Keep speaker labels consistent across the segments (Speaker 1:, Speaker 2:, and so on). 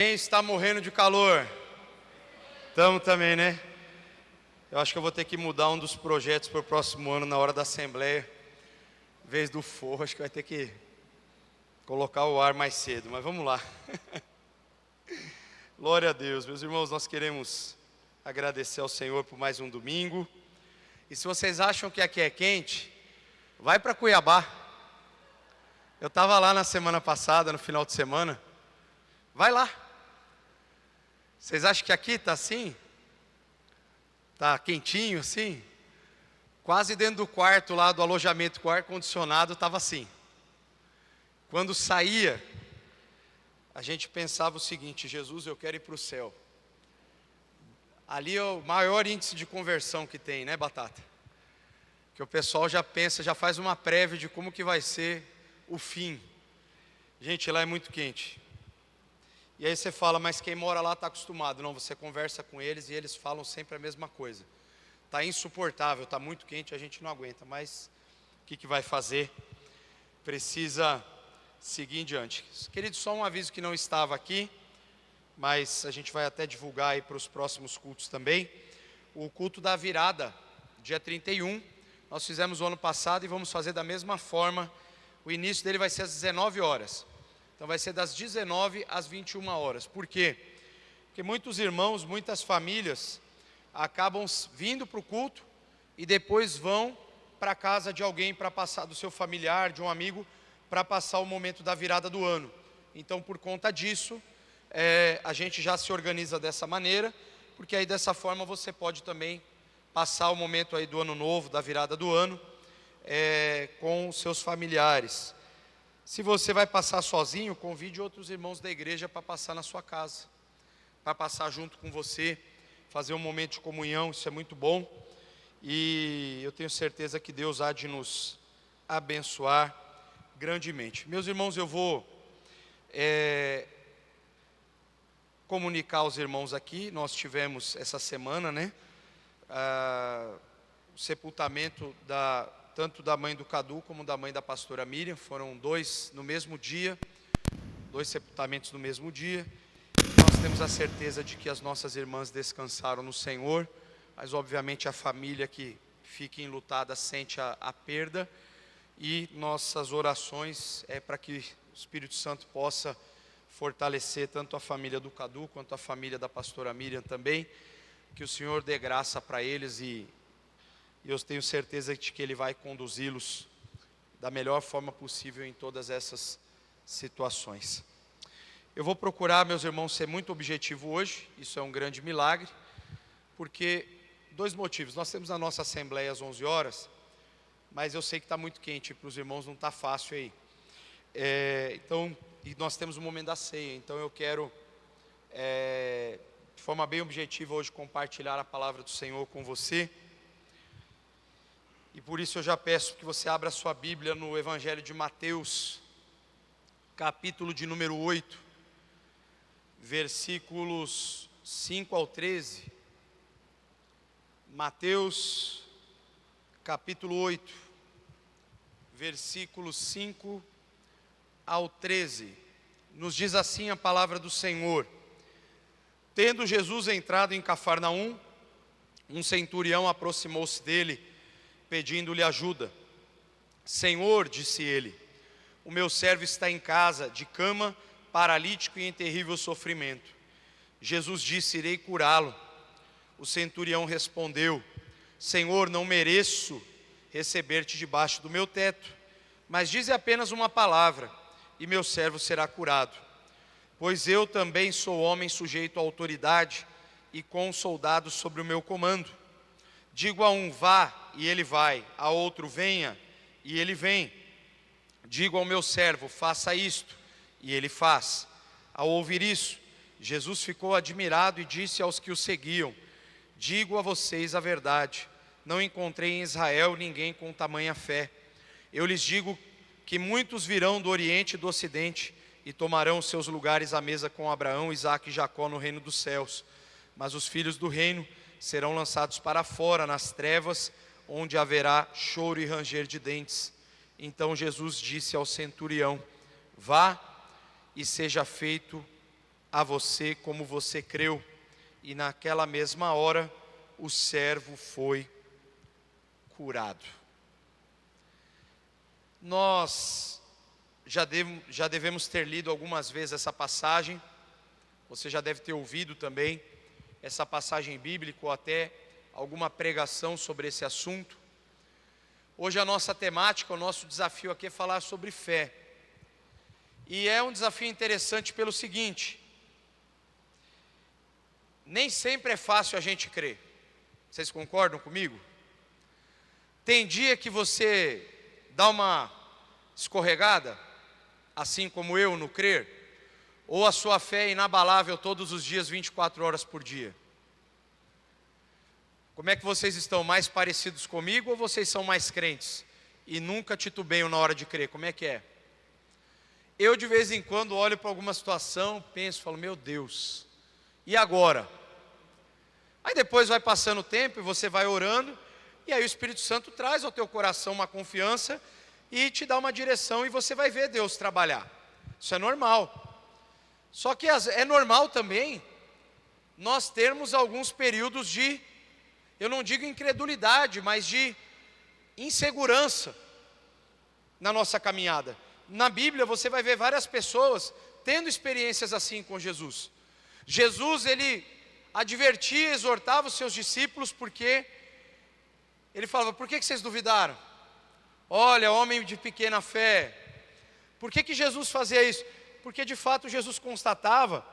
Speaker 1: Quem está morrendo de calor? Estamos também, né? Eu acho que eu vou ter que mudar um dos projetos para o próximo ano, na hora da assembleia. Em vez do forro, acho que vai ter que colocar o ar mais cedo, mas vamos lá. Glória a Deus. Meus irmãos, nós queremos agradecer ao Senhor por mais um domingo. E se vocês acham que aqui é quente, vai para Cuiabá. Eu estava lá na semana passada, no final de semana. Vai lá. Vocês acham que aqui está assim? Está quentinho assim? Quase dentro do quarto lá do alojamento com ar-condicionado estava assim. Quando saía, a gente pensava o seguinte: Jesus, eu quero ir para o céu. Ali é o maior índice de conversão que tem, né, Batata? Que o pessoal já pensa, já faz uma prévia de como que vai ser o fim. Gente, lá é muito quente. E aí você fala, mas quem mora lá está acostumado. Não, você conversa com eles e eles falam sempre a mesma coisa. Está insuportável, está muito quente, a gente não aguenta. Mas o que vai fazer? Precisa seguir em diante. Querido, só um aviso que não estava aqui, mas a gente vai até divulgar aí para os próximos cultos também. O culto da virada, dia 31, nós fizemos o ano passado e vamos fazer da mesma forma. O início dele vai ser às 19 horas. Então vai ser das 19 às 21 horas. Por quê? Porque muitos irmãos, muitas famílias acabam vindo para o culto e depois vão para a casa de alguém para passar, do seu familiar, de um amigo, para passar o momento da virada do ano. Então, por conta disso, a gente já se organiza dessa maneira, porque aí dessa forma você pode também passar o momento aí do ano novo, da virada do ano, com os seus familiares. Se você vai passar sozinho, convide outros irmãos da igreja para passar na sua casa, para passar junto com você, fazer um momento de comunhão, isso é muito bom. E eu tenho certeza que Deus há de nos abençoar grandemente. Meus irmãos, eu vou comunicar aos irmãos aqui, nós tivemos essa semana, né, o sepultamento tanto da mãe do Cadu como da mãe da pastora Miriam. Foram dois no mesmo dia, dois sepultamentos no mesmo dia. Nós temos a certeza de que as nossas irmãs descansaram no Senhor, mas obviamente a família que fica enlutada sente a perda, e nossas orações é para que o Espírito Santo possa fortalecer tanto a família do Cadu quanto a família da pastora Miriam também, que o Senhor dê graça para eles e eu tenho certeza de que Ele vai conduzi-los da melhor forma possível em todas essas situações. Eu vou procurar, meus irmãos, ser muito objetivo hoje, isso é um grande milagre, porque dois motivos. Nós temos a nossa assembleia às 11 horas, mas eu sei que está muito quente, para os irmãos não está fácil aí. Então, e nós temos o momento da ceia, então eu quero, de forma bem objetiva hoje, compartilhar a palavra do Senhor com você. E por isso eu já peço que você abra a sua Bíblia no Evangelho de Mateus, capítulo de número 8, versículos 5 ao 13. Mateus, capítulo 8, versículos 5 ao 13. Nos diz assim a palavra do Senhor: Tendo Jesus entrado em Cafarnaum, um centurião aproximou-se dele, pedindo-lhe ajuda. Senhor, disse ele, o meu servo está em casa, de cama, paralítico e em terrível sofrimento. Jesus disse, irei curá-lo. O centurião respondeu, Senhor, não mereço receber-te debaixo do meu teto, mas dize apenas uma palavra, e meu servo será curado. Pois eu também sou homem sujeito à autoridade, e com soldados sobre o meu comando. Digo a um, vá, e ele vai, a outro, venha, e ele vem. Digo ao meu servo, faça isto, e ele faz. Ao ouvir isso, Jesus ficou admirado e disse aos que o seguiam, digo a vocês a verdade, não encontrei em Israel ninguém com tamanha fé. Eu lhes digo que muitos virão do Oriente e do Ocidente, e tomarão seus lugares à mesa com Abraão, Isaque e Jacó no reino dos céus. Mas os filhos do reino serão lançados para fora, nas trevas, onde haverá choro e ranger de dentes. Então Jesus disse ao centurião, vá e seja feito a você como você creu. E naquela mesma hora, o servo foi curado. Nós já devemos ter lido algumas vezes essa passagem. Você já deve ter ouvido também essa passagem bíblica ou até alguma pregação sobre esse assunto. Hoje a nossa temática, o nosso desafio aqui é falar sobre fé. E é um desafio interessante pelo seguinte: nem sempre é fácil a gente crer. Vocês concordam comigo? Tem dia que você dá uma escorregada, assim como eu, no crer, ou a sua fé é inabalável todos os dias, 24 horas por dia? Como é que vocês estão? Mais parecidos comigo ou vocês são mais crentes e nunca titubeiam na hora de crer? Como é que é? Eu de vez em quando olho para alguma situação, penso, falo, meu Deus, e agora? Aí depois vai passando o tempo e você vai orando, e aí o Espírito Santo traz ao teu coração uma confiança e te dá uma direção, e você vai ver Deus trabalhar. Isso é normal. Só que é normal também nós termos alguns períodos de, eu não digo incredulidade, mas de insegurança na nossa caminhada. Na Bíblia você vai ver várias pessoas tendo experiências assim com Jesus. Jesus, ele advertia, exortava os seus discípulos, porque ele falava, por que vocês duvidaram? Olha, homem de pequena fé. Por que Jesus fazia isso? Porque de fato Jesus constatava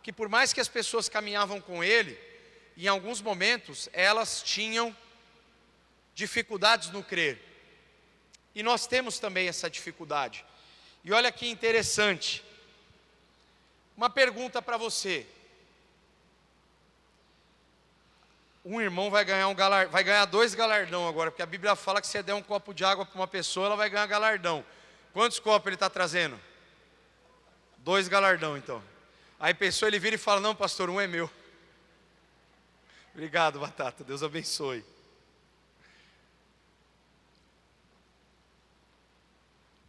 Speaker 1: que por mais que as pessoas caminhavam com ele, em alguns momentos elas tinham dificuldades no crer. E nós temos também essa dificuldade. E olha que interessante, uma pergunta para você. Um irmão vai ganhar 2 galardão agora, porque a Bíblia fala que se você der um copo de água para uma pessoa, ela vai ganhar galardão. Quantos copos ele está trazendo? 2 galardão então. Aí a pessoa, ele vira e fala, não pastor, um é meu. Obrigado, Batata, Deus abençoe.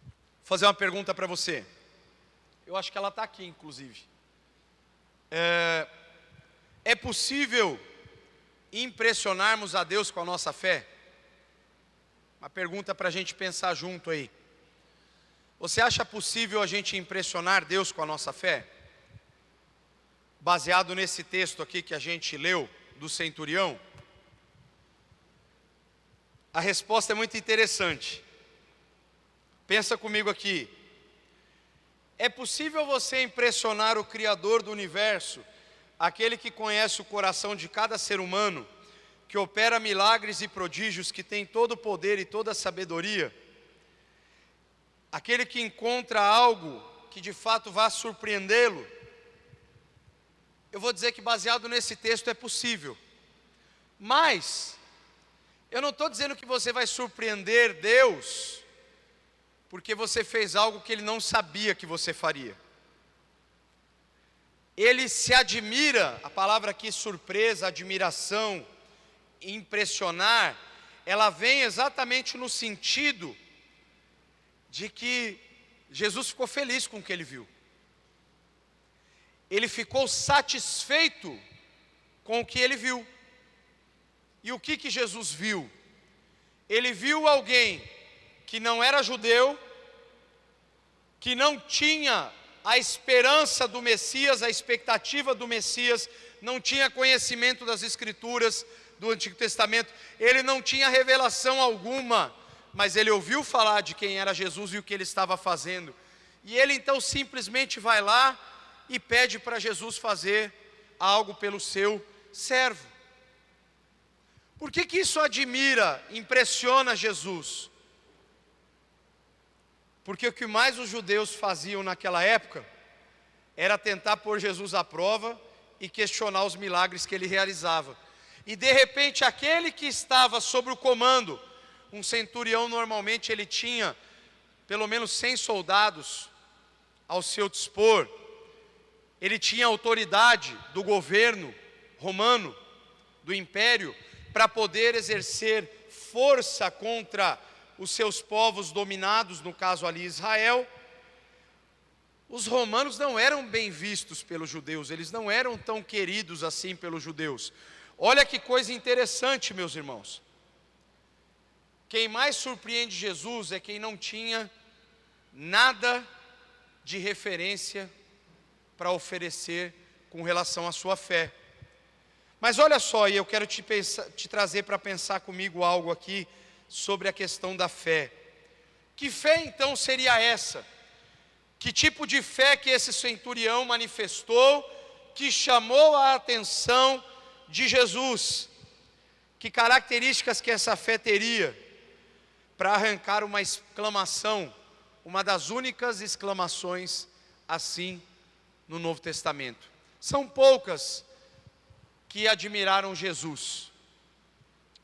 Speaker 1: Vou fazer uma pergunta para você. Eu acho que ela está aqui, inclusive. É possível impressionarmos a Deus com a nossa fé? Uma pergunta para a gente pensar junto aí. Você acha possível a gente impressionar Deus com a nossa fé? Baseado nesse texto aqui que a gente leu, do centurião? A resposta é muito interessante. Pensa comigo aqui. É possível você impressionar o Criador do universo, aquele que conhece o coração de cada ser humano, que opera milagres e prodígios, que tem todo o poder e toda a sabedoria, aquele que encontra algo que de fato vá surpreendê-lo? Eu vou dizer que baseado nesse texto é possível. Mas eu não estou dizendo que você vai surpreender Deus porque você fez algo que Ele não sabia que você faria. Ele se admira, a palavra aqui surpresa, admiração, impressionar, ela vem exatamente no sentido de que Jesus ficou feliz com o que ele viu. Ele ficou satisfeito com o que ele viu. E o que Jesus viu? Ele viu alguém que não era judeu, que não tinha a esperança do Messias, a expectativa do Messias, não tinha conhecimento das Escrituras do Antigo Testamento, ele não tinha revelação alguma, mas ele ouviu falar de quem era Jesus e o que ele estava fazendo. E ele então simplesmente vai lá e pede para Jesus fazer algo pelo seu servo. Por que isso admira, impressiona Jesus? Porque o que mais os judeus faziam naquela época era tentar pôr Jesus à prova e questionar os milagres que ele realizava. E de repente aquele que estava sob o comando, um centurião normalmente ele tinha pelo menos 100 soldados ao seu dispor, ele tinha autoridade do governo romano, do império, para poder exercer força contra os seus povos dominados, no caso ali Israel. os romanos não eram bem vistos pelos judeus, eles não eram tão queridos assim pelos judeus. Olha que coisa interessante, meus irmãos. Quem mais surpreende Jesus é quem não tinha nada de referência para oferecer com relação à sua fé. Mas olha só, e eu quero te trazer para pensar comigo algo aqui sobre a questão da fé. Que fé então seria essa? Que tipo de fé que esse centurião manifestou, que chamou a atenção de Jesus? Que características que essa fé teria para arrancar uma exclamação, uma das únicas exclamações assim no Novo Testamento? São poucas que admiraram Jesus.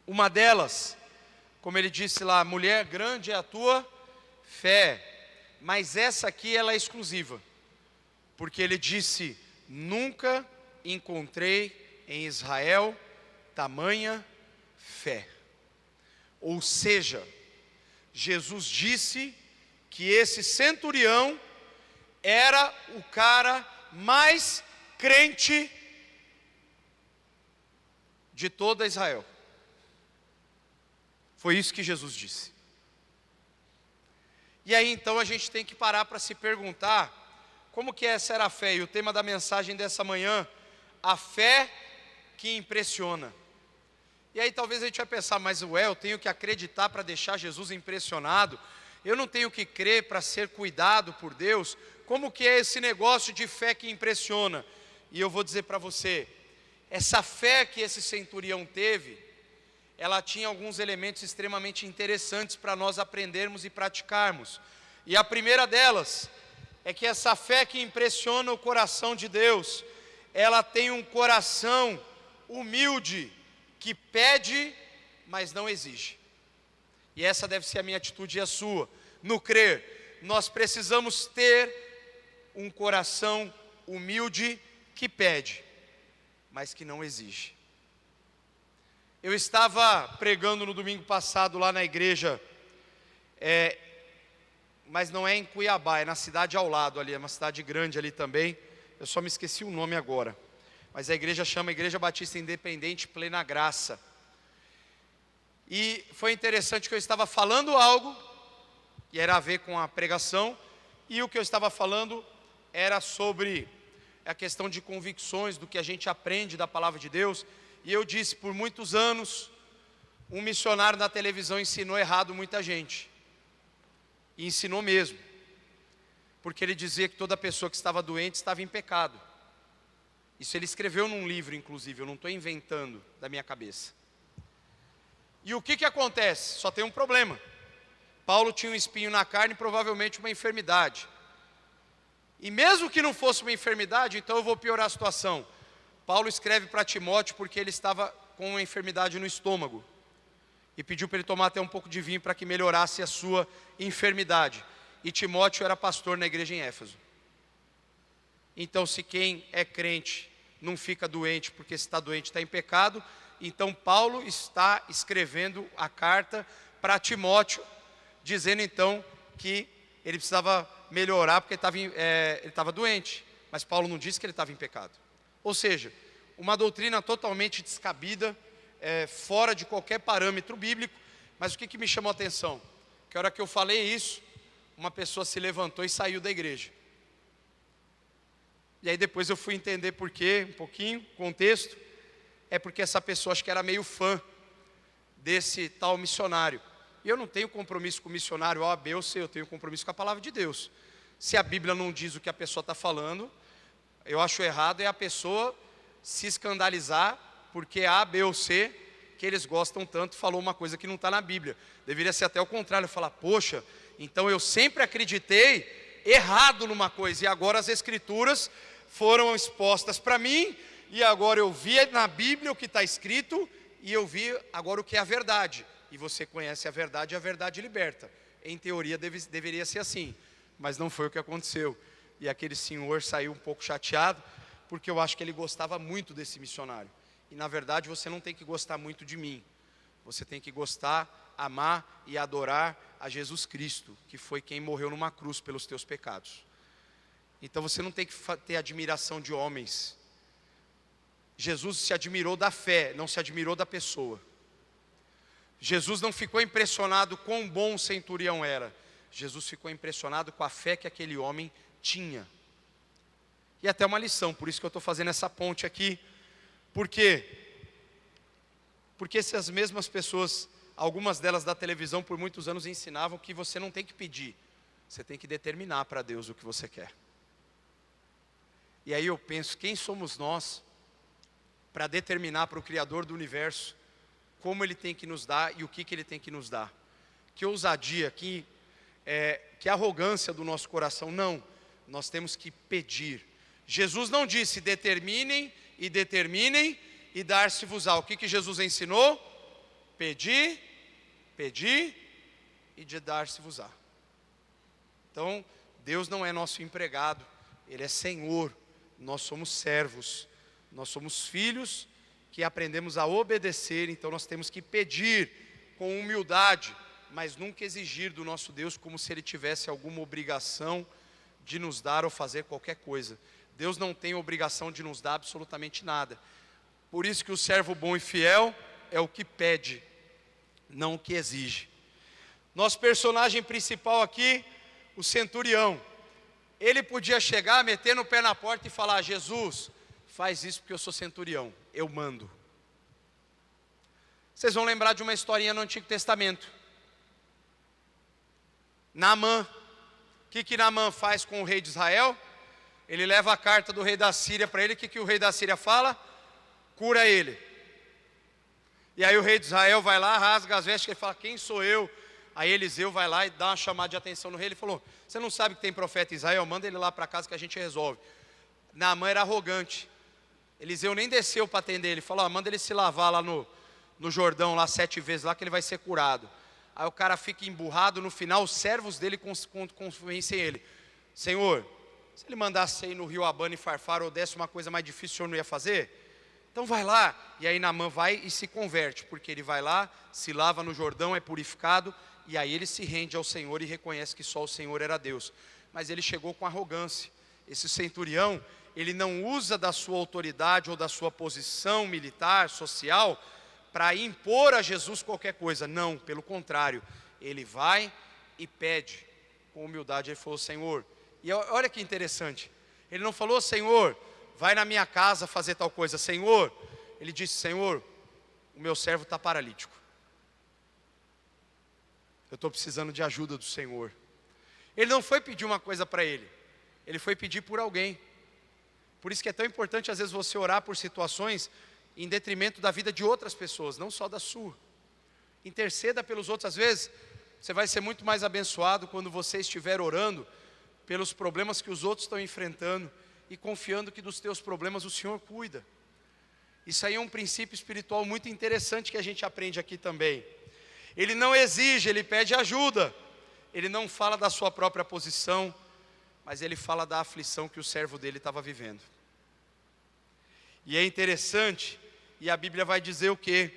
Speaker 1: Uma delas, como ele disse lá, mulher, grande é a tua fé. Mas essa aqui ela é exclusiva, porque ele disse, nunca encontrei em Israel tamanha fé. Ou seja, Jesus disse que esse centurião era o cara mais crente de toda Israel. Foi isso que Jesus disse. E aí então a gente tem que parar para se perguntar, como que essa era a fé? E o tema da mensagem dessa manhã, a fé que impressiona. E aí talvez a gente vai pensar, mas eu tenho que acreditar para deixar Jesus impressionado? Eu não tenho que crer para ser cuidado por Deus? Como que é esse negócio de fé que impressiona? E eu vou dizer para você, essa fé que esse centurião teve, ela tinha alguns elementos extremamente interessantes para nós aprendermos e praticarmos. E a primeira delas é que essa fé que impressiona o coração de Deus, ela tem um coração humilde, que pede, mas não exige. E essa deve ser a minha atitude e a sua. No crer, nós precisamos ter um coração humilde que pede, mas que não exige. Eu estava pregando no domingo passado lá na igreja, mas não é em Cuiabá, é na cidade ao lado ali, é uma cidade grande ali também, eu só me esqueci o nome agora, mas a igreja chama Igreja Batista Independente Plena Graça. E foi interessante que eu estava falando algo, e era a ver com a pregação, e o que eu estava falando era sobre a questão de convicções, do que a gente aprende da palavra de Deus. E eu disse, por muitos anos, um missionário na televisão ensinou errado muita gente. E ensinou mesmo. Porque ele dizia que toda pessoa que estava doente estava em pecado. Isso ele escreveu num livro, inclusive, eu não estou inventando da minha cabeça. E o que acontece? Só tem um problema. Paulo tinha um espinho na carne e provavelmente uma enfermidade. E mesmo que não fosse uma enfermidade, então eu vou piorar a situação. Paulo escreve para Timóteo porque ele estava com uma enfermidade no estômago. E pediu para ele tomar até um pouco de vinho para que melhorasse a sua enfermidade. E Timóteo era pastor na igreja em Éfeso. Então se quem é crente não fica doente porque se está doente está em pecado, então Paulo está escrevendo a carta para Timóteo, dizendo então que ele precisava melhorar porque ele estava doente. Mas Paulo não disse que ele estava em pecado. Ou seja, uma doutrina totalmente descabida, fora de qualquer parâmetro bíblico. Mas o que me chamou a atenção? Que a hora que eu falei isso, uma pessoa se levantou e saiu da igreja. E aí depois eu fui entender por quê, um pouquinho, contexto. É porque essa pessoa acho que era meio fã desse tal missionário. E eu não tenho compromisso com o missionário A, B ou C, eu tenho compromisso com a palavra de Deus. Se a Bíblia não diz o que a pessoa está falando, eu acho errado é a pessoa se escandalizar porque A, B ou C, que eles gostam tanto, falou uma coisa que não está na Bíblia. Deveria ser até o contrário, falar, poxa, então eu sempre acreditei errado numa coisa, e agora as Escrituras foram expostas para mim, e agora eu vi na Bíblia o que está escrito, e eu vi agora o que é a verdade. E você conhece a verdade liberta. Em teoria deveria ser assim, mas não foi o que aconteceu. E aquele senhor saiu um pouco chateado, porque eu acho que ele gostava muito desse missionário. E na verdade você não tem que gostar muito de mim. Você tem que gostar, amar e adorar a Jesus Cristo, que foi quem morreu numa cruz pelos teus pecados. Então você não tem que ter admiração de homens. Jesus se admirou da fé, não se admirou da pessoa. Jesus não ficou impressionado quão bom o centurião era. Jesus ficou impressionado com a fé que aquele homem tinha. E até uma lição, por isso que eu estou fazendo essa ponte aqui. Por quê? Porque essas mesmas pessoas, algumas delas da televisão por muitos anos ensinavam que você não tem que pedir, você tem que determinar para Deus o que você quer. E aí eu penso, quem somos nós para determinar para o Criador do Universo como Ele tem que nos dar e o que Ele tem que nos dar? Que ousadia, que arrogância do nosso coração. Não, nós temos que pedir. Jesus não disse determinem e dar-se-vos-á. O que Jesus ensinou? Pedir e de dar-se-vos-á. Então, Deus não é nosso empregado, Ele é Senhor, nós somos servos, nós somos filhos que aprendemos a obedecer, então nós temos que pedir com humildade, mas nunca exigir do nosso Deus como se Ele tivesse alguma obrigação de nos dar ou fazer qualquer coisa. Deus não tem obrigação de nos dar absolutamente nada. Por isso que o servo bom e fiel é o que pede, não o que exige. Nosso personagem principal aqui, o centurião. Ele podia chegar, meter no pé na porta e falar: Jesus, faz isso porque eu sou centurião, eu mando. Vocês vão lembrar de uma historinha no Antigo Testamento. Naamã. O que Naamã faz com o rei de Israel? Ele leva a carta do rei da Síria para ele. O que o rei da Síria fala? Cura ele. E aí o rei de Israel vai lá, rasga as vestes, e fala: quem sou eu? Aí Eliseu vai lá e dá uma chamada de atenção no rei. Ele falou: você não sabe que tem profeta em Israel? Manda ele lá para casa que a gente resolve. Naamã era arrogante. Eliseu nem desceu para atender ele. Falou: manda ele se lavar lá no Jordão, lá 7 vezes, lá que ele vai ser curado. Aí o cara fica emburrado. No final os servos dele convencem ele: Senhor, se ele mandasse ir no rio Abana e Farfar, ou desse uma coisa mais difícil, o senhor não ia fazer? Então vai lá. E aí Naamã vai e se converte, porque ele vai lá, se lava no Jordão, é purificado, e aí ele se rende ao Senhor e reconhece que só o Senhor era Deus. Mas ele chegou com arrogância. Esse centurião, ele não usa da sua autoridade ou da sua posição militar, social, para impor a Jesus qualquer coisa. Não, pelo contrário, ele vai e pede com humildade. Ele falou: Senhor, e olha que interessante, ele não falou: Senhor, vai na minha casa fazer tal coisa. Senhor, ele disse: Senhor, o meu servo está paralítico, eu estou precisando de ajuda do Senhor. Ele não foi pedir uma coisa para ele, ele foi pedir por alguém. Por isso que é tão importante às vezes você orar por situações em detrimento da vida de outras pessoas, não só da sua. Interceda pelos outros. Às vezes você vai ser muito mais abençoado quando você estiver orando pelos problemas que os outros estão enfrentando e confiando que dos teus problemas o Senhor cuida. Isso aí é um princípio espiritual muito interessante que a gente aprende aqui também. Ele não exige, ele pede ajuda. Ele não fala da sua própria posição, mas ele fala da aflição que o servo dele estava vivendo. E é interessante, e a Bíblia vai dizer o quê?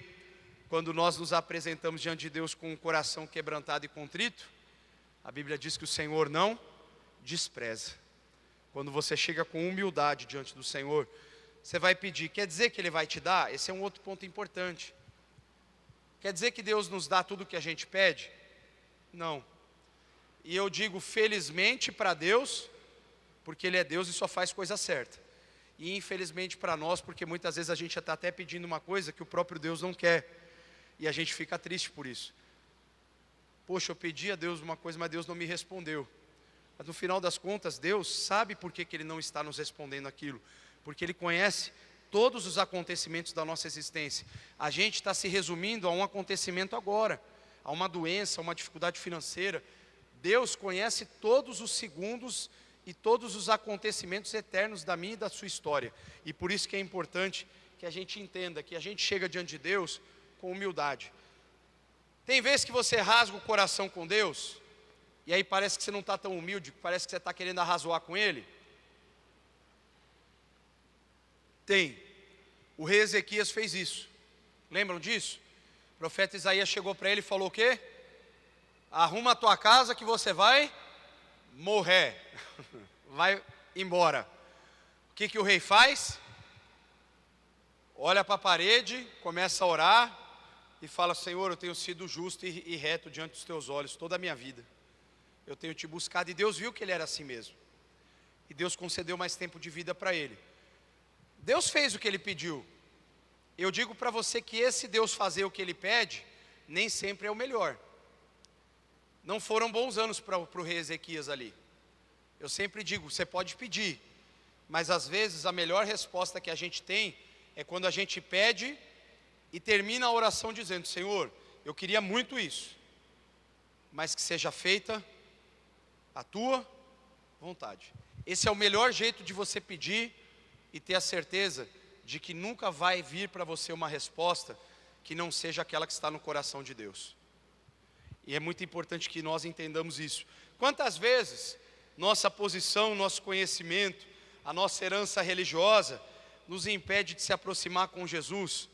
Speaker 1: Quando nós nos apresentamos diante de Deus com um coração quebrantado e contrito, a Bíblia diz que o Senhor não despreza. Quando você chega com humildade diante do Senhor, você vai pedir. Quer dizer que Ele vai te dar? Esse é um outro ponto importante. Quer dizer que Deus nos dá tudo o que a gente pede? Não. E eu digo felizmente para Deus, porque Ele é Deus e só faz coisa certa. E infelizmente para nós, porque muitas vezes a gente está até pedindo uma coisa que o próprio Deus não quer. E a gente fica triste por isso. Poxa, eu pedi a Deus uma coisa, mas Deus não me respondeu. Mas no final das contas, Deus sabe por que Ele não está nos respondendo aquilo. Porque Ele conhece todos os acontecimentos da nossa existência. A gente está se resumindo a um acontecimento agora, a uma doença, a uma dificuldade financeira. Deus conhece todos os segundos e todos os acontecimentos eternos da minha e da sua história. E por isso que é importante que a gente entenda, que a gente chega diante de Deus com humildade. Tem vezes que você rasga o coração com Deus, e aí parece que você não está tão humilde, parece que você está querendo arrazoar com Ele. Tem. O rei Ezequias fez isso. Lembram disso? O profeta Isaías chegou para ele e falou o quê? Arruma a tua casa que você vai morrer. embora. O que o rei faz? Olha para a parede, começa a orar e fala: Senhor, eu tenho sido justo e reto diante dos teus olhos toda a minha vida. Eu tenho te buscado. E Deus viu que ele era assim mesmo. E Deus concedeu mais tempo de vida para ele. Deus fez o que ele pediu. Eu digo para você que esse Deus fazer o que ele pede, nem sempre é o melhor. Não foram bons anos para o rei Ezequias ali. Eu sempre digo, você pode pedir, mas às vezes a melhor resposta que a gente tem é quando a gente pede e termina a oração dizendo: Senhor, eu queria muito isso, mas que seja feita a tua vontade. Esse é o melhor jeito de você pedir e ter a certeza de que nunca vai vir para você uma resposta que não seja aquela que está no coração de Deus. E é muito importante que nós entendamos isso. Quantas vezes nossa posição, nosso conhecimento, a nossa herança religiosa nos impede de se aproximar com Jesus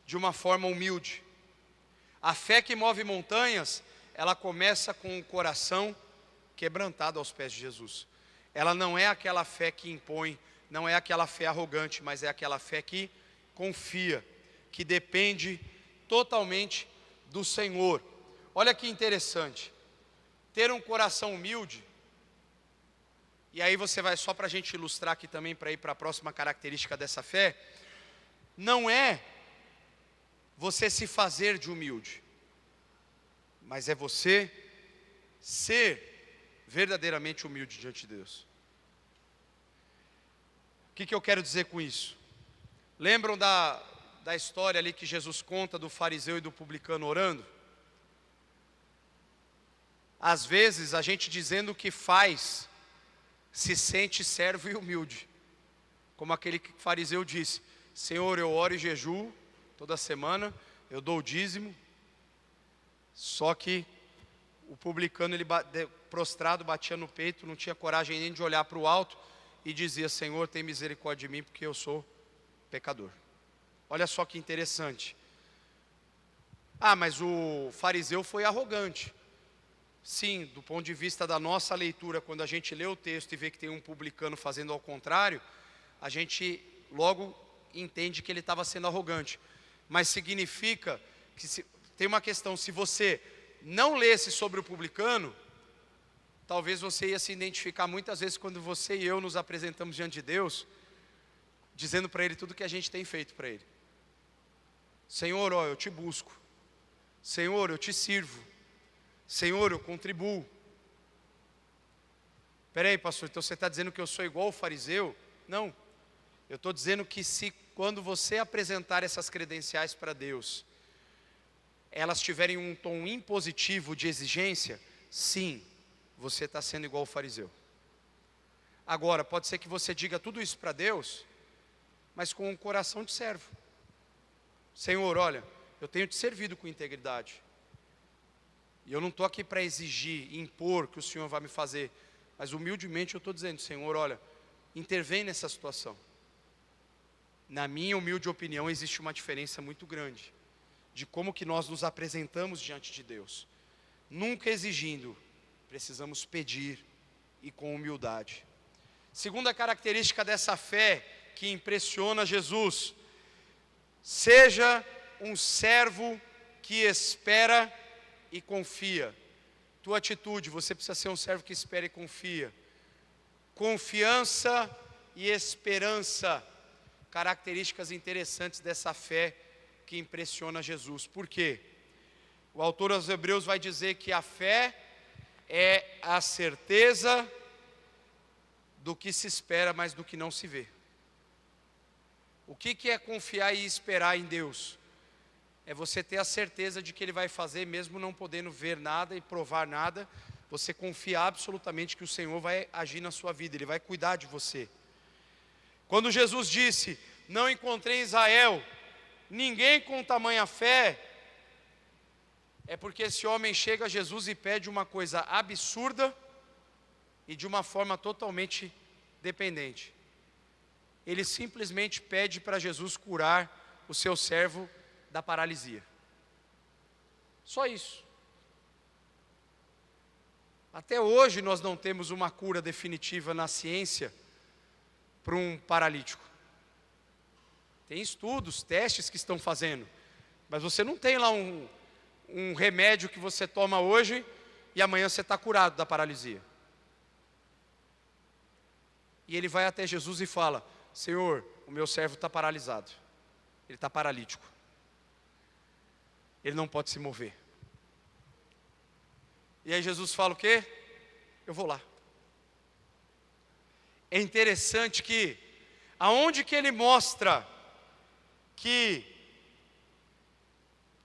Speaker 1: de uma forma humilde. A fé que move montanhas, ela começa com o coração quebrantado aos pés de Jesus. Ela não é aquela fé que impõe, não é aquela fé arrogante, mas é aquela fé que confia, que depende totalmente do Senhor. Olha que interessante, ter um coração humilde, e aí você vai, só para a gente ilustrar aqui também, para ir para a próxima característica dessa fé, não é você se fazer de humilde, mas é você ser verdadeiramente humilde diante de Deus. O que eu quero dizer com isso? Lembram da história ali que Jesus conta do fariseu e do publicano orando? Às vezes a gente dizendo o que faz, se sente servo e humilde. Como aquele fariseu disse: Senhor, eu oro e jejuo toda semana, eu dou o dízimo. Só que o publicano, ele prostrado, batia no peito, não tinha coragem nem de olhar para o alto e dizia: Senhor, tem misericórdia de mim, porque eu sou pecador. Olha só que interessante. Ah, mas o fariseu foi arrogante. Sim, do ponto de vista da nossa leitura, quando a gente lê o texto e vê que tem um publicano fazendo ao contrário, a gente logo entende que ele estava sendo arrogante. Mas significa que tem uma questão: se você não lesse sobre o publicano, talvez você ia se identificar muitas vezes quando você e eu nos apresentamos diante de Deus, dizendo para Ele tudo que a gente tem feito para Ele. Senhor, ó, eu te busco. Senhor, eu te sirvo. Senhor, eu contribuo. Espera aí, pastor, então você está dizendo que eu sou igual ao fariseu? Não, eu estou dizendo que quando você apresentar essas credenciais para Deus, elas tiverem um tom impositivo de exigência, sim, você está sendo igual ao fariseu. Agora, pode ser que você diga tudo isso para Deus, mas com um coração de servo. Senhor, olha, eu tenho te servido com integridade. E eu não estou aqui para exigir, impor que o Senhor vai me fazer, mas humildemente eu estou dizendo: Senhor, olha, intervém nessa situação. Na minha humilde opinião, existe uma diferença muito grande de como que nós nos apresentamos diante de Deus. Nunca exigindo, precisamos pedir e com humildade. Segunda característica dessa fé que impressiona Jesus: seja um servo que espera e confia. Tua atitude, você precisa ser um servo que espera e confia. Confiança e esperança, características interessantes dessa fé que impressiona Jesus. Por quê? O autor aos Hebreus vai dizer que a fé é a certeza do que se espera, mas do que não se vê. O que é confiar e esperar em Deus? É você ter a certeza de que Ele vai fazer, mesmo não podendo ver nada e provar nada. Você confia absolutamente que o Senhor vai agir na sua vida, Ele vai cuidar de você. Quando Jesus disse: não encontrei em Israel ninguém com tamanha fé, é porque esse homem chega a Jesus e pede uma coisa absurda e de uma forma totalmente dependente. Ele simplesmente pede para Jesus curar o seu servo da paralisia. Só isso. Até hoje nós não temos uma cura definitiva na ciência para um paralítico? Tem estudos, testes que estão fazendo. Mas você não tem lá um remédio que você toma hoje e amanhã você está curado da paralisia. E ele vai até Jesus e fala: Senhor, o meu servo está paralisado. Ele está paralítico. Ele não pode se mover. E aí Jesus fala o quê? Eu vou lá. É interessante que, aonde que ele mostra que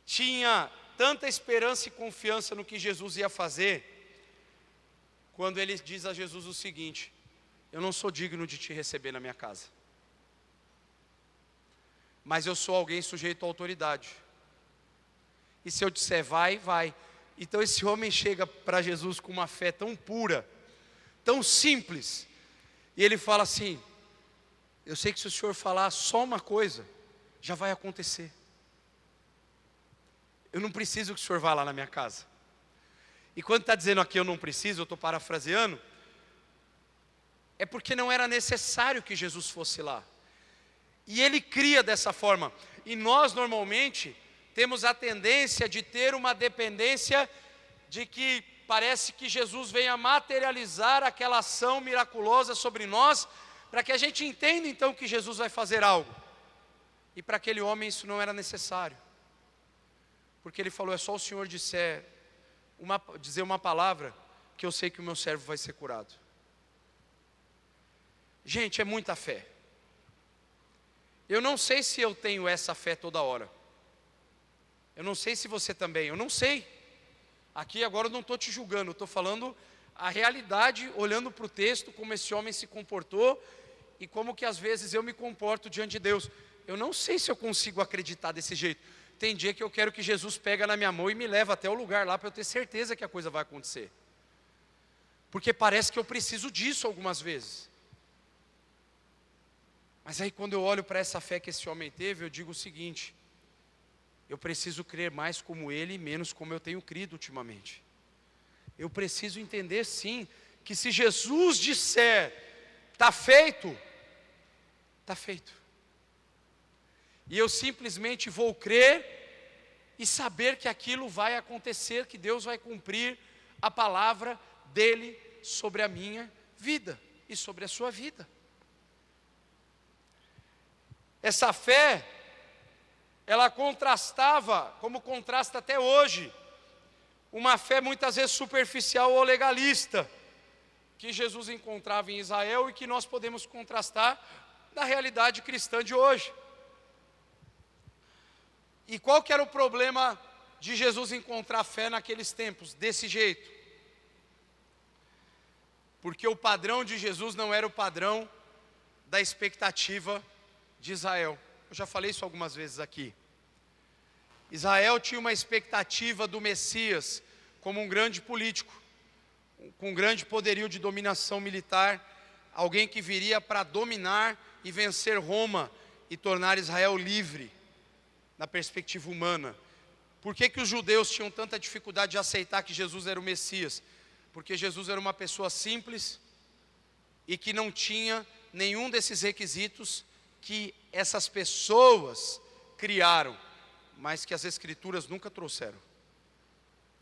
Speaker 1: tinha tanta esperança e confiança no que Jesus ia fazer, quando ele diz a Jesus o seguinte: eu não sou digno de te receber na minha casa, mas eu sou alguém sujeito à autoridade, e se eu disser vai, vai. Então esse homem chega para Jesus com uma fé tão pura, tão simples, e ele fala assim: eu sei que se o Senhor falar só uma coisa, já vai acontecer. Eu não preciso que o Senhor vá lá na minha casa. E quando está dizendo aqui eu não preciso, eu estou parafraseando, é porque não era necessário que Jesus fosse lá. E ele cria dessa forma. E nós normalmente temos a tendência de ter uma dependência de que parece que Jesus venha materializar aquela ação miraculosa sobre nós, para que a gente entenda então que Jesus vai fazer algo. E para aquele homem isso não era necessário. Porque ele falou: é só o Senhor dizer uma palavra, que eu sei que o meu servo vai ser curado. Gente, é muita fé. Eu não sei se eu tenho essa fé toda hora. Eu não sei se você também, eu não sei. Aqui agora eu não estou te julgando, eu estou falando a realidade, olhando para o texto, como esse homem se comportou, e como que às vezes eu me comporto diante de Deus. Eu não sei se eu consigo acreditar desse jeito. Tem dia que eu quero que Jesus pega na minha mão e me leva até o lugar lá, para eu ter certeza que a coisa vai acontecer. Porque parece que eu preciso disso algumas vezes. Mas aí quando eu olho para essa fé que esse homem teve, eu digo o seguinte: eu preciso crer mais como ele e menos como eu tenho crido ultimamente. Eu preciso entender sim, que se Jesus disser, está feito, está feito. E eu simplesmente vou crer e saber que aquilo vai acontecer, que Deus vai cumprir a palavra dele sobre a minha vida e sobre a sua vida. Essa fé, ela contrastava, como contrasta até hoje, uma fé muitas vezes superficial ou legalista, que Jesus encontrava em Israel e que nós podemos contrastar na realidade cristã de hoje. E qual que era o problema de Jesus encontrar fé naqueles tempos, desse jeito? Porque o padrão de Jesus não era o padrão da expectativa de Israel. Eu já falei isso algumas vezes aqui. Israel tinha uma expectativa do Messias como um grande político, com grande poderio de dominação militar, alguém que viria para dominar e vencer Roma e tornar Israel livre, na perspectiva humana. Por que os judeus tinham tanta dificuldade de aceitar que Jesus era o Messias? Porque Jesus era uma pessoa simples e que não tinha nenhum desses requisitos que essas pessoas criaram, mas que as Escrituras nunca trouxeram.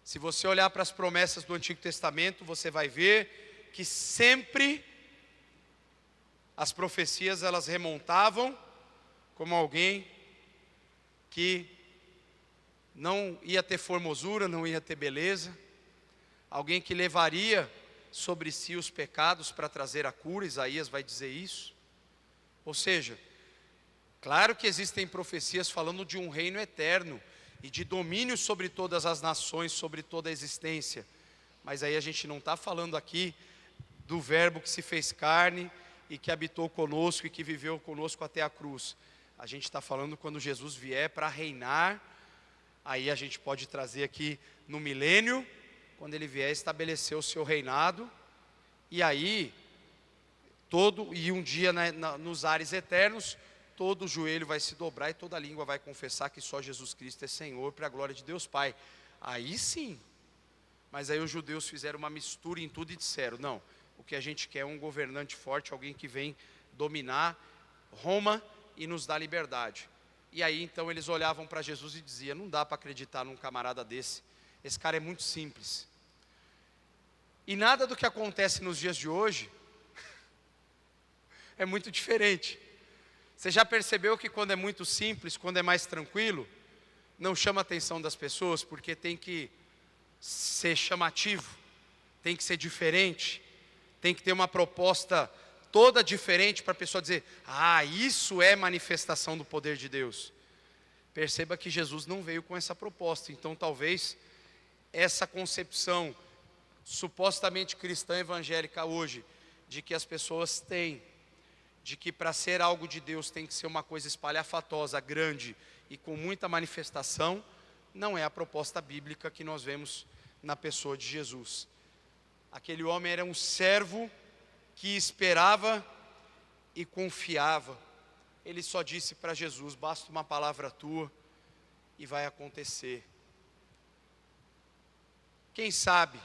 Speaker 1: Se você olhar para as promessas do Antigo Testamento, você vai ver que sempre as profecias elas remontavam como alguém que não ia ter formosura, não ia ter beleza, alguém que levaria sobre si os pecados para trazer a cura. Isaías vai dizer isso. Ou seja, claro que existem profecias falando de um reino eterno e de domínio sobre todas as nações, sobre toda a existência, mas aí a gente não está falando aqui do verbo que se fez carne e que habitou conosco e que viveu conosco até a cruz. A gente está falando quando Jesus vier para reinar. Aí a gente pode trazer aqui no milênio, quando ele vier estabelecer o seu reinado, e aí um dia nos ares eternos, todo joelho vai se dobrar e toda língua vai confessar que só Jesus Cristo é Senhor, para a glória de Deus Pai. Aí sim. Mas aí os judeus fizeram uma mistura em tudo e disseram: não, o que a gente quer é um governante forte, alguém que vem dominar Roma e nos dar liberdade. E aí então eles olhavam para Jesus e diziam: não dá para acreditar num camarada desse, esse cara é muito simples. E nada do que acontece nos dias de hoje é muito diferente. Você já percebeu que quando é muito simples, quando é mais tranquilo, não chama a atenção das pessoas, porque tem que ser chamativo, tem que ser diferente, tem que ter uma proposta toda diferente para a pessoa dizer: ah, isso é manifestação do poder de Deus. Perceba que Jesus não veio com essa proposta, então talvez essa concepção supostamente cristã evangélica hoje, de que as pessoas têm, de que para ser algo de Deus tem que ser uma coisa espalhafatosa, grande e com muita manifestação, não é a proposta bíblica que nós vemos na pessoa de Jesus. Aquele homem era um servo que esperava e confiava. Ele só disse para Jesus: basta uma palavra tua e vai acontecer. Quem sabe,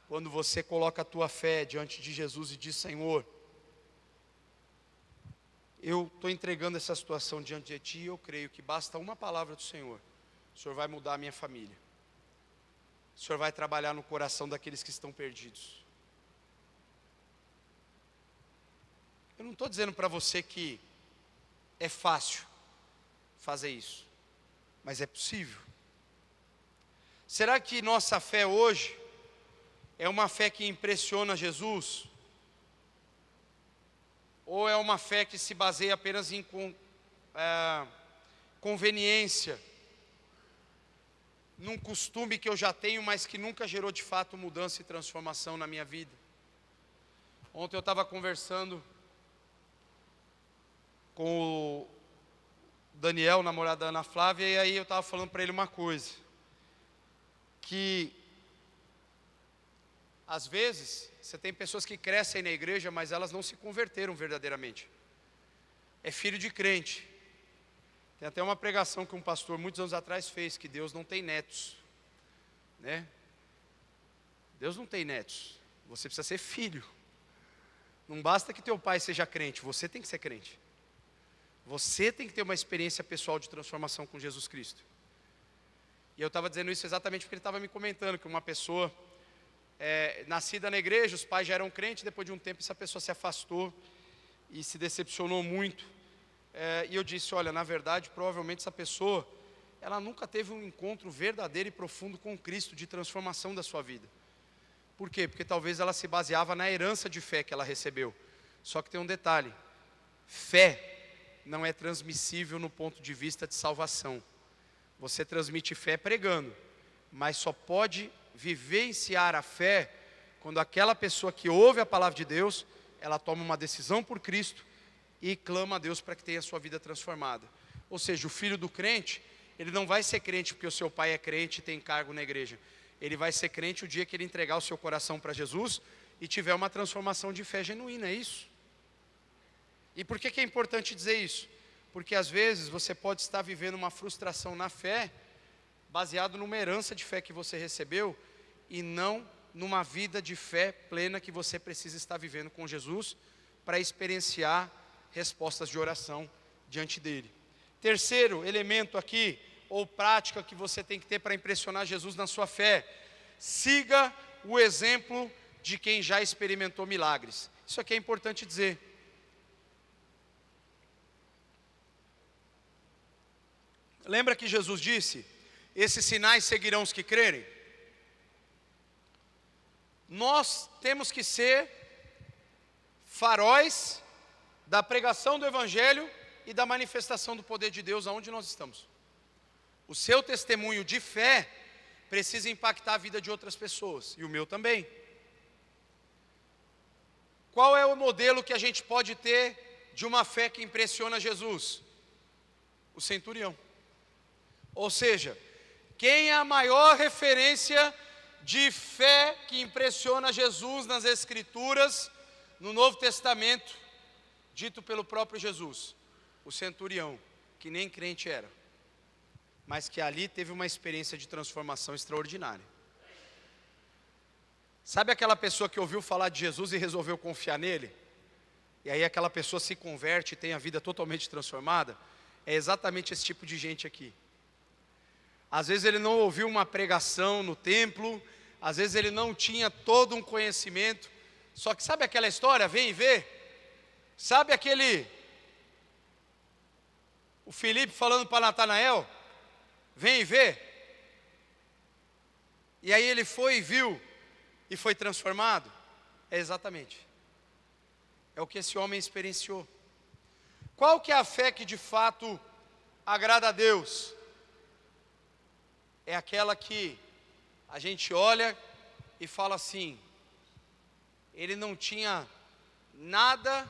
Speaker 1: quando você coloca a tua fé diante de Jesus e diz: Senhor, eu estou entregando essa situação diante de Ti, e eu creio que basta uma palavra do Senhor, o Senhor vai mudar a minha família, o Senhor vai trabalhar no coração daqueles que estão perdidos. Eu não estou dizendo para você que é fácil fazer isso, mas é possível. Será que nossa fé hoje é uma fé que impressiona Jesus? Ou é uma fé que se baseia apenas em conveniência, num costume que eu já tenho, mas que nunca gerou de fato mudança e transformação na minha vida? Ontem eu estava conversando com o Daniel, namorado da Ana Flávia, e aí eu estava falando para ele uma coisa, que às vezes você tem pessoas que crescem na igreja, mas elas não se converteram verdadeiramente. É filho de crente. Tem até uma pregação que um pastor muitos anos atrás fez, que Deus não tem netos, né? Deus não tem netos, você precisa ser filho. Não basta que teu pai seja crente, você tem que ser crente. Você tem que ter uma experiência pessoal de transformação com Jesus Cristo. E eu estava dizendo isso exatamente porque ele estava me comentando que uma pessoa nascida na igreja, os pais já eram crentes, depois de um tempo essa pessoa se afastou e se decepcionou muito. E eu disse: olha, na verdade, provavelmente essa pessoa, ela nunca teve um encontro verdadeiro e profundo com Cristo, de transformação da sua vida. Por quê? Porque talvez ela se baseava na herança de fé que ela recebeu. Só que tem um detalhe: fé não é transmissível no ponto de vista de salvação. Você transmite fé pregando, mas só pode vivenciar a fé quando aquela pessoa que ouve a palavra de Deus, ela toma uma decisão por Cristo e clama a Deus para que tenha a sua vida transformada. Ou seja, o filho do crente, ele não vai ser crente porque o seu pai é crente e tem cargo na igreja. Ele vai ser crente o dia que ele entregar o seu coração para Jesus e tiver uma transformação de fé genuína, é isso. E por que é importante dizer isso? Porque às vezes você pode estar vivendo uma frustração na fé, baseado numa herança de fé que você recebeu, e não numa vida de fé plena que você precisa estar vivendo com Jesus, para experienciar respostas de oração diante dele. Terceiro elemento aqui, ou prática que você tem que ter para impressionar Jesus na sua fé: siga o exemplo de quem já experimentou milagres. Isso aqui é importante dizer. Lembra que Jesus disse: esses sinais seguirão os que crerem? Nós temos que ser faróis da pregação do Evangelho e da manifestação do poder de Deus aonde nós estamos. O seu testemunho de fé precisa impactar a vida de outras pessoas, e o meu também. Qual é o modelo que a gente pode ter de uma fé que impressiona Jesus? O centurião. Ou seja, quem é a maior referência de fé que impressiona Jesus nas Escrituras, no Novo Testamento, dito pelo próprio Jesus? O centurião, que nem crente era, mas que ali teve uma experiência de transformação extraordinária. Sabe aquela pessoa que ouviu falar de Jesus e resolveu confiar nele? e aí aquela pessoa se converte e tem a vida totalmente transformada, é exatamente esse tipo de gente aqui. Às vezes ele não ouviu uma pregação no templo, às vezes ele não tinha todo um conhecimento, só que sabe aquela história, vem e vê? Sabe o Filipe falando para Natanael, vem e vê? E aí ele foi e viu, e foi transformado? É exatamente. É o que esse homem experienciou. Qual que é a fé que de fato agrada a Deus? É aquela que a gente olha e fala assim, ele não tinha nada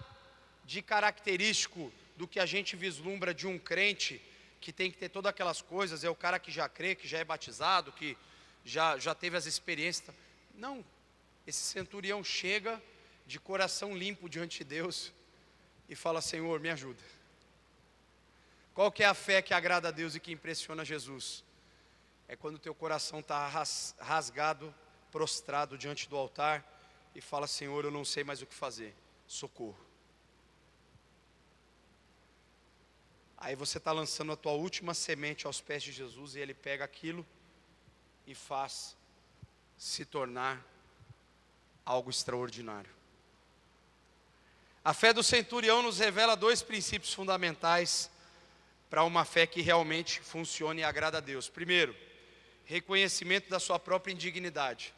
Speaker 1: de característico do que a gente vislumbra de um crente, que tem que ter todas aquelas coisas, é o cara que já crê, que já é batizado, que já teve as experiências. Não, esse centurião chega de coração limpo diante de Deus e fala, Senhor, me ajuda. Qual que é a fé que agrada a Deus e que impressiona Jesus? É quando o teu coração está rasgado, prostrado diante do altar e fala, Senhor, eu não sei mais o que fazer, socorro. Aí você está lançando a tua última semente aos pés de Jesus e Ele pega aquilo e faz se tornar algo extraordinário. A fé do centurião nos revela dois princípios fundamentais para uma fé que realmente funcione e agrada a Deus. Primeiro, reconhecimento da sua própria indignidade.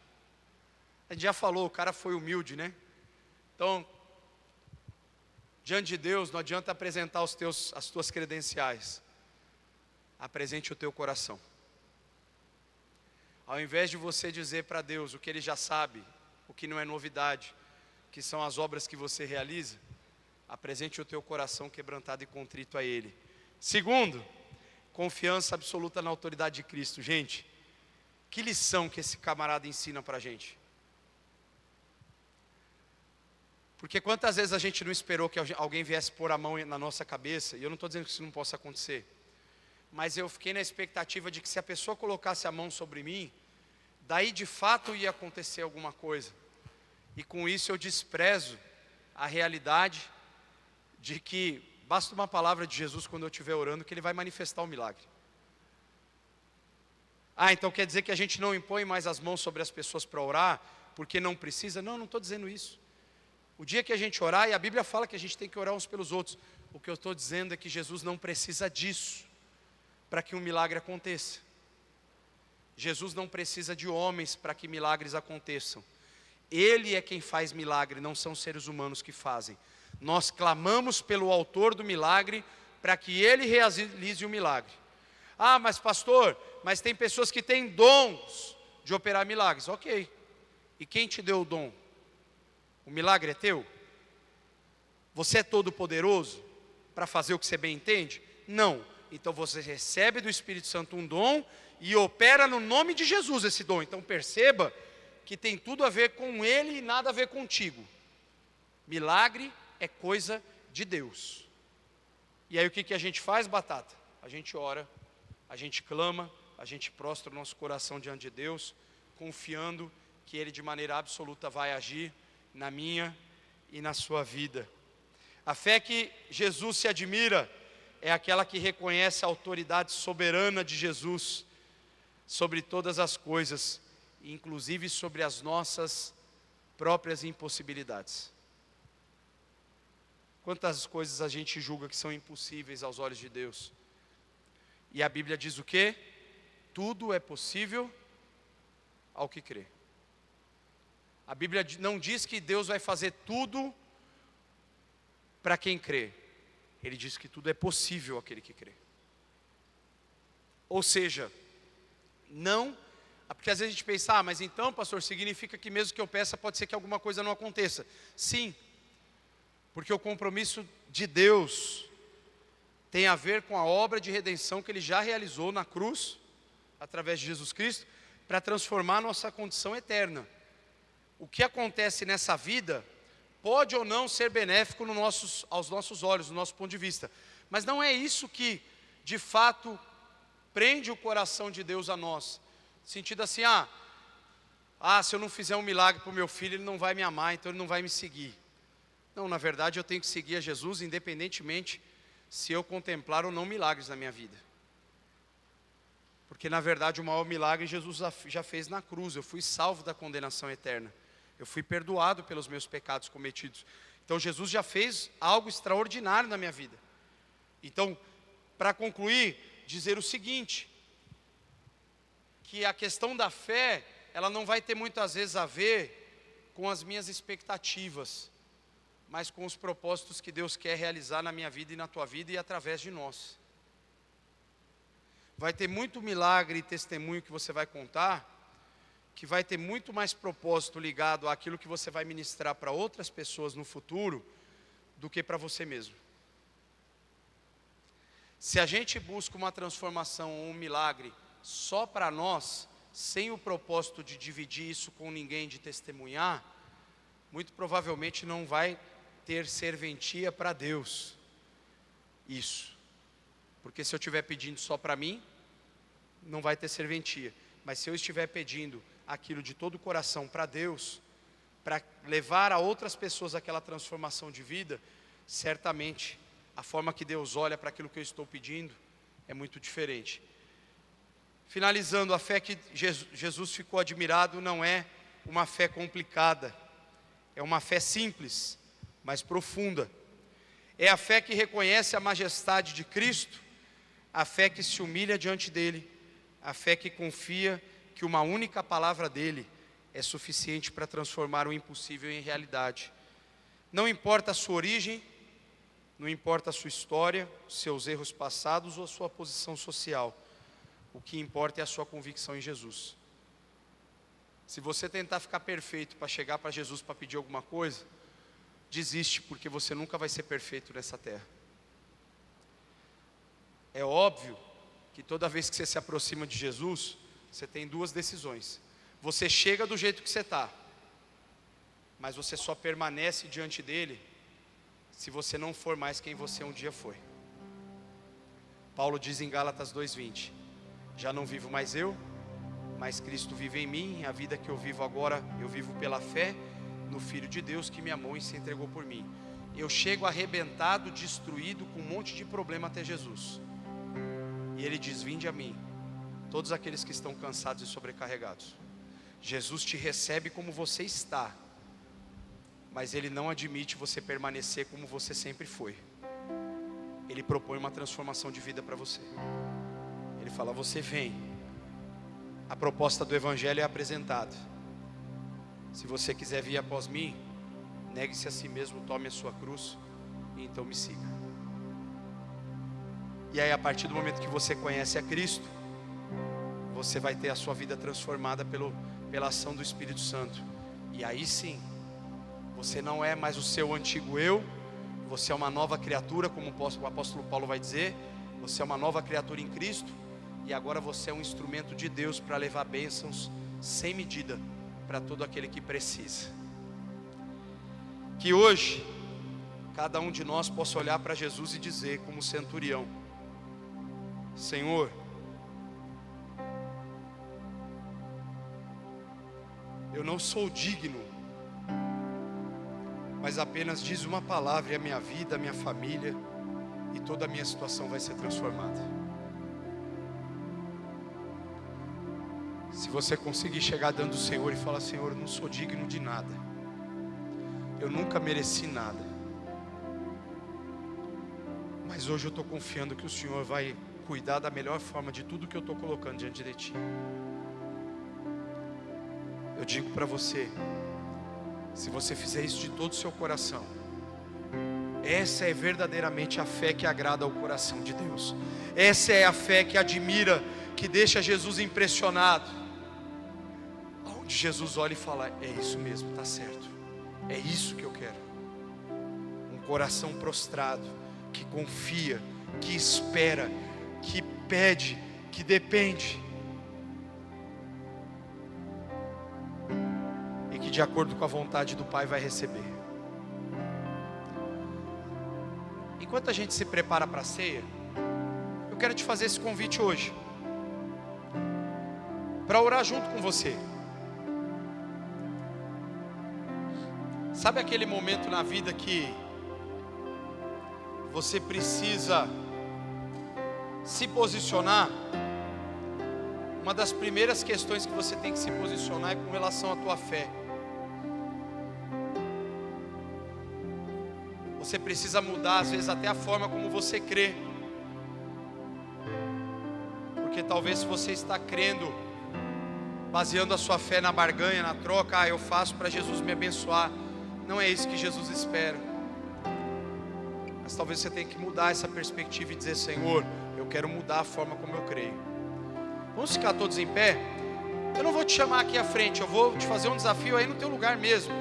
Speaker 1: A gente já falou, o cara foi humilde, né? Então, diante de Deus, não adianta apresentar as tuas credenciais. Apresente o teu coração. Ao invés de você dizer para Deus o que Ele já sabe, o que não é novidade, que são as obras que você realiza, apresente o teu coração quebrantado e contrito a Ele. Segundo, confiança absoluta na autoridade de Cristo. Gente, que lição que esse camarada ensina para a gente. Porque quantas vezes a gente não esperou que alguém viesse pôr a mão na nossa cabeça, e eu não estou dizendo que isso não possa acontecer, mas eu fiquei na expectativa de que se a pessoa colocasse a mão sobre mim, daí de fato ia acontecer alguma coisa. E com isso eu desprezo a realidade de que basta uma palavra de Jesus quando eu estiver orando que Ele vai manifestar o milagre. Então quer dizer que a gente não impõe mais as mãos sobre as pessoas para orar, porque não precisa? Não, não estou dizendo isso. O dia que a gente orar, e a Bíblia fala que a gente tem que orar uns pelos outros, o que eu estou dizendo é que Jesus não precisa disso para que um milagre aconteça. Jesus não precisa de homens para que milagres aconteçam. Ele é quem faz milagre, não são seres humanos que fazem. Nós clamamos pelo autor do milagre para que ele realize o milagre. Mas pastor, mas tem pessoas que têm dons de operar milagres. Ok, e quem te deu o dom? O milagre é teu? Você é todo poderoso para fazer o que você bem entende? Não. Então você recebe do Espírito Santo um dom e opera no nome de Jesus esse dom. Então perceba que tem tudo a ver com Ele e nada a ver contigo. Milagre é coisa de Deus. E aí o que a gente faz, Batata? A gente ora, a gente clama, a gente prostra o nosso coração diante de Deus, confiando que Ele de maneira absoluta vai agir na minha e na sua vida. A fé que Jesus se admira é aquela que reconhece a autoridade soberana de Jesus sobre todas as coisas, inclusive sobre as nossas próprias impossibilidades. Quantas coisas a gente julga que são impossíveis aos olhos de Deus? E a Bíblia diz o quê? Tudo é possível ao que crê. A Bíblia não diz que Deus vai fazer tudo para quem crê. Ele diz que tudo é possível àquele que crê. Ou seja, não, porque às vezes a gente pensa, mas então, pastor, significa que mesmo que eu peça, pode ser que alguma coisa não aconteça. Sim, porque o compromisso de Deus tem a ver com a obra de redenção que Ele já realizou na cruz, através de Jesus Cristo, para transformar a nossa condição eterna. O que acontece nessa vida pode ou não ser benéfico aos nossos olhos, do nosso ponto de vista. Mas não é isso que, de fato, prende o coração de Deus a nós. Sentido assim, se eu não fizer um milagre para o meu filho, ele não vai me amar, então ele não vai me seguir. Não, na verdade eu tenho que seguir a Jesus independentemente se eu contemplar ou não milagres na minha vida. Porque na verdade o maior milagre Jesus já fez na cruz. Eu fui salvo da condenação eterna. Eu fui perdoado pelos meus pecados cometidos. Então Jesus já fez algo extraordinário na minha vida. Então, para concluir, dizer o seguinte, que a questão da fé, ela não vai ter muitas vezes a ver com as minhas expectativas, mas com os propósitos que Deus quer realizar na minha vida e na tua vida e através de nós. Vai ter muito milagre e testemunho que você vai contar, que vai ter muito mais propósito ligado àquilo que você vai ministrar para outras pessoas no futuro, do que para você mesmo. Se a gente busca uma transformação ou um milagre só para nós, sem o propósito de dividir isso com ninguém, de testemunhar, muito provavelmente não vai ter serventia para Deus. Isso. Porque se eu estiver pedindo só para mim, não vai ter serventia. Mas se eu estiver pedindo aquilo de todo o coração para Deus, para levar a outras pessoas aquela transformação de vida, certamente a forma que Deus olha para aquilo que eu estou pedindo é muito diferente. Finalizando, a fé que Jesus ficou admirado não é uma fé complicada, é uma fé simples, mas profunda. É a fé que reconhece a majestade de Cristo, a fé que se humilha diante dele, a fé que confia que uma única palavra dele é suficiente para transformar o impossível em realidade. Não importa a sua origem, não importa a sua história, seus erros passados ou a sua posição social. O que importa é a sua convicção em Jesus. Se você tentar ficar perfeito para chegar para Jesus para pedir alguma coisa, desiste, porque você nunca vai ser perfeito nessa terra. É óbvio que toda vez que você se aproxima de Jesus, você tem duas decisões. Você chega do jeito que você está, mas você só permanece diante dele se você não for mais quem você um dia foi. Paulo diz em Gálatas 2:20: já não vivo mais eu, mas Cristo vive em mim. A vida que eu vivo agora, eu vivo pela fé no Filho de Deus que me amou e se entregou por mim. Eu chego arrebentado, destruído, com um monte de problema até Jesus, e ele diz: vinde a mim, todos aqueles que estão cansados e sobrecarregados. Jesus te recebe como você está, mas ele não admite você permanecer como você sempre foi. Ele propõe uma transformação de vida para você. Ele fala: você vem. A proposta do Evangelho é apresentada. Se você quiser vir após mim, negue-se a si mesmo, tome a sua cruz e então me siga. E aí, a partir do momento que você conhece a Cristo, você vai ter a sua vida transformada pela ação do Espírito Santo. E aí sim, você não é mais o seu antigo eu, você é uma nova criatura, como o apóstolo Paulo vai dizer. Você é uma nova criatura em Cristo, e agora você é um instrumento de Deus para levar bênçãos sem medida para todo aquele que precisa. Que hoje cada um de nós possa olhar para Jesus e dizer, como centurião: Senhor, eu não sou digno, mas apenas diz uma palavra e a minha vida, a minha família e toda a minha situação vai ser transformada. Se você conseguir chegar dando do Senhor e falar: Senhor, eu não sou digno de nada, eu nunca mereci nada, mas hoje eu estou confiando que o Senhor vai cuidar da melhor forma de tudo que eu estou colocando diante de Ti. Eu digo para você, se você fizer isso de todo o seu coração, essa é verdadeiramente a fé que agrada ao coração de Deus. Essa é a fé que admira, que deixa Jesus impressionado. Onde Jesus olha e fala: é isso mesmo, está certo, é isso que eu quero. Um coração prostrado, que confia, que espera, que pede, que depende, e que de acordo com a vontade do Pai vai receber. Enquanto a gente se prepara para a ceia, eu quero te fazer esse convite hoje, para orar junto com você. Sabe aquele momento na vida que você precisa se posicionar? Uma das primeiras questões que você tem que se posicionar é com relação à tua fé. Você precisa mudar, às vezes, até a forma como você crê. Porque talvez se você está crendo, baseando a sua fé na barganha, na troca, eu faço para Jesus me abençoar. Não é isso que Jesus espera. Mas talvez você tenha que mudar essa perspectiva e dizer: Senhor, eu quero mudar a forma como eu creio. Vamos ficar todos em pé? Eu não vou te chamar aqui à frente, eu vou te fazer um desafio aí no teu lugar mesmo.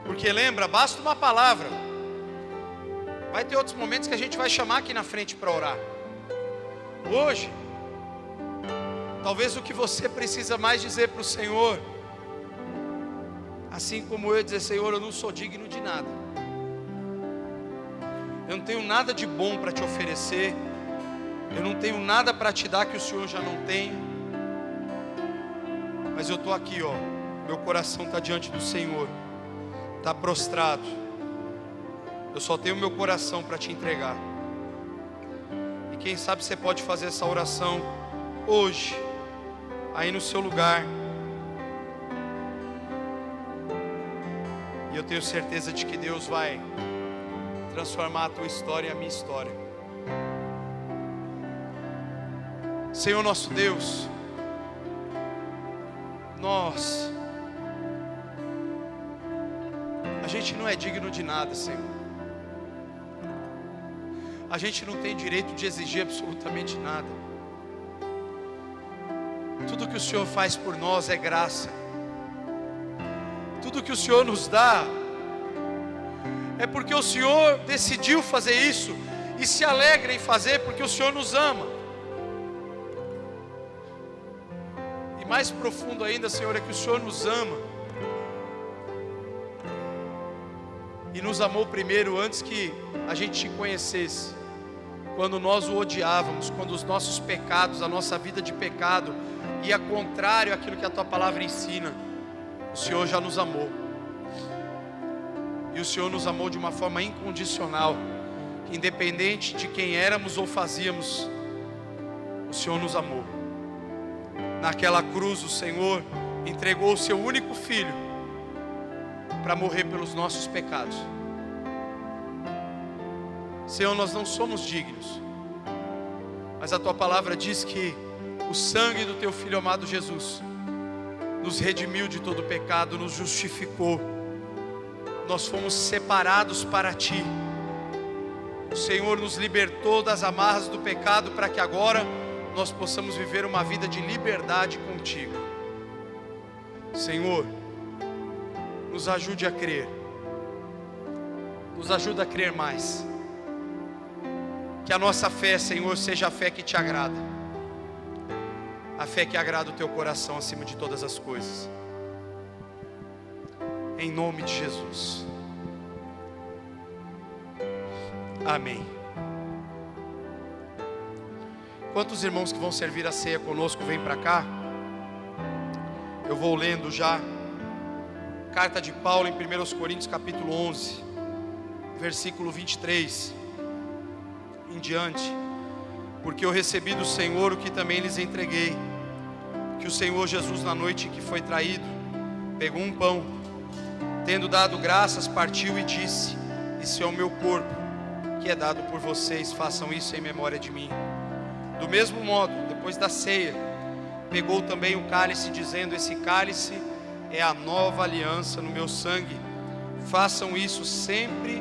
Speaker 1: Porque lembra, basta uma palavra. Vai ter outros momentos que a gente vai chamar aqui na frente para orar. Hoje, talvez o que você precisa mais dizer para o Senhor, assim como eu, dizer: Senhor, eu não sou digno de nada. Eu não tenho nada de bom para te oferecer. Eu não tenho nada para te dar que o Senhor já não tem. Mas eu estou aqui, ó. Meu coração está diante do Senhor. Está prostrado. Eu só tenho meu coração para te entregar. E quem sabe você pode fazer essa oração hoje, aí no seu lugar. E eu tenho certeza de que Deus vai transformar a tua história e a minha história. Senhor nosso Deus, a gente não é digno de nada, Senhor. A gente não tem direito de exigir absolutamente nada. Tudo que o Senhor faz por nós é graça. Tudo que o Senhor nos dá é porque o Senhor decidiu fazer isso e se alegra em fazer porque o Senhor nos ama. E mais profundo ainda, Senhor, é que o Senhor nos ama e nos amou primeiro antes que a gente te conhecesse. Quando nós o odiávamos, quando os nossos pecados, a nossa vida de pecado ia contrário àquilo que a tua palavra ensina, o Senhor já nos amou. E o Senhor nos amou de uma forma incondicional, independente de quem éramos ou fazíamos, o Senhor nos amou. Naquela cruz o Senhor entregou o seu único filho para morrer pelos nossos pecados. Senhor, nós não somos dignos, mas a tua palavra diz que o sangue do teu filho amado Jesus nos redimiu de todo pecado, nos justificou. Nós fomos separados para ti. O Senhor nos libertou das amarras do pecado para que agora nós possamos viver uma vida de liberdade contigo. Senhor, nos ajude a crer. Nos ajuda a crer mais. Que a nossa fé, Senhor, seja a fé que te agrada. A fé que agrada o teu coração acima de todas as coisas. Em nome de Jesus. Amém. Quantos irmãos que vão servir a ceia conosco, vem para cá. Eu vou lendo já. Carta de Paulo em 1 Coríntios capítulo 11, versículo 23 em diante. Porque eu recebi do Senhor o que também lhes entreguei, que o Senhor Jesus, na noite em que foi traído, pegou um pão, tendo dado graças, partiu e disse: isso é o meu corpo, que é dado por vocês, façam isso em memória de mim. Do mesmo modo, depois da ceia, pegou também o cálice, dizendo: esse cálice é a nova aliança no meu sangue, façam isso sempre,